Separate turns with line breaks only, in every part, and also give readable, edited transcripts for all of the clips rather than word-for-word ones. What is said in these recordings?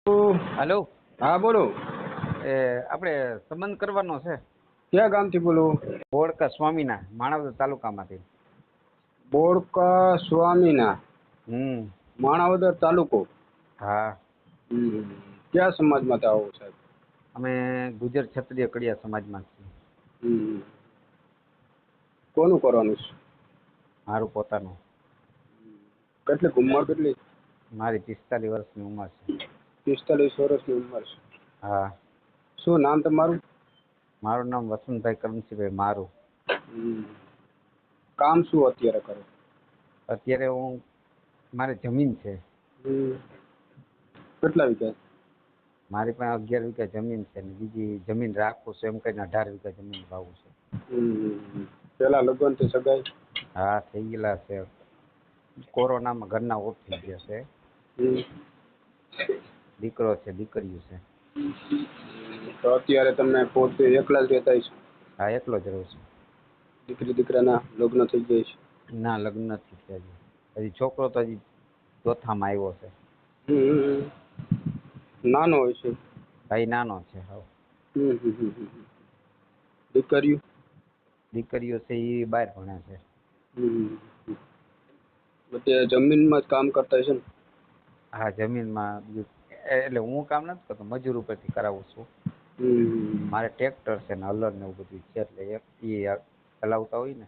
હાલો.
હા બોલો.
આપણે સંબંધ કરવાનો છે.
ક્યાં ગામથી બોલો?
બોડકા સ્વામીના માણાવદર તાલુકામાંથી.
બોડકા સ્વામીના
હમ.
માણાવદર તાલુકો.
હા.
ક્યાં સમાજમાં આવો સાહેબ?
અમે ગુજર ક્ષત્રિય કડિયા સમાજમાં છીએ.
કોનું કરવાનું છે?
મારું પોતાનું.
કેટલી ઉંમર કેટલી?
મારી 45 વર્ષની ઉંમર છે.
45 વર્ષની ઉંમર છે.
હા.
શું નામ તમારું?
મારું નામ વસંતભાઈ કરમશીભાઈ મારું.
કામ શું અત્યારે કરો?
અત્યારે મારી જમીન છે.
કેટલા વીઘા?
મારી પાસે 11 વીઘા જમીન છે ને બીજી જમીન રાખું છું એમ કરીને 18 વીઘા જમીન વાવું છું.
પેલા લગ્ન થી સગાઈ?
હા થઈ ગયેલા છે. કોરોનામાં ઘરના ઓફ થઈ ગયા છે. દીકરો છે દીકરીઓ છે.
તો અત્યારે તમે પોતે એકલા જ રહેતા છો?
હા એકલો જ રહું છું.
દીકરી દીકરાના લગ્ન થઈ જાય છે?
ના લગ્ન નથી થયા હજી છોકરો તો હજી ચોથામાં આવ્યો છે.
નાનો હોય છે?
ભાઈ નાનો છે હાવ.
દીકરીઓ?
દીકરીઓ છે એ બહાર ભણે છે.
અત્યારે જમીનમાં જ કામ કરતા હશે ને?
હા જમીનમાં એટલે હું કામ નથી કરતો મજૂર ઉપરથી કરાવું છું. મારે ટ્રેક્ટર છે ને હલર ને એવું બધું છે એટલે એ ચલાવતા હોય ને.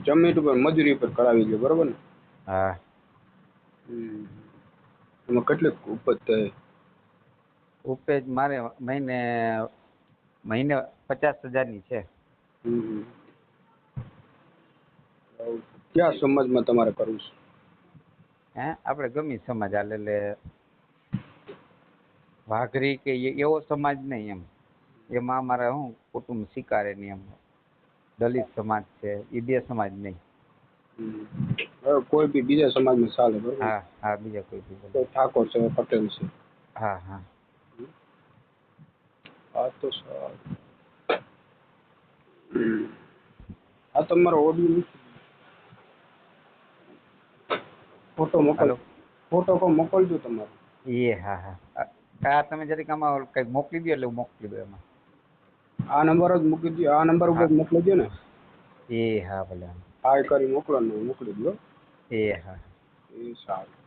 જમીન ઉપર મજૂરી ઉપર કરાવી દો બરોબર ને?
હા.
એમાં કેટલી ઉપજ થાય?
ઉપજ મારે મહિને 50,000 છે.
ક્યાં સમાજમાં તમારે કરવું છે?
આપણે ગમી સમાજ હાલે એટલે વાઘરી કે એવો સમાજ નહીં એમ. એમાં અમારે શું કુટુંબ સ્વીકારે નહીં એમ. દલિત સમાજ છે એ બે સમાજ નહીં.
કોઈ બી બીજા સમાજમાં ચાલે બરોબર?
હા હા બીજા કોઈ બીજા.
ઠાકોર છે પટેલ છે?
હા હા.
હા તો સારું. હા તમારો ઓડિયો ફોટો મોકલ.
હાલો.
ફોટો મોકલજો તમારો.
હા હા. તમે જરીક આમાં કંઈક મોકલી દો એટલે હું મોકલી દઉં એમાં.
આ નંબર જ મૂકી દો. આ નંબર ઉપર
હા
મોકલી દો ને?
હા ભલે.
હાય કરી મોકલો ને મોકલી દો.
હા.
એ સારું.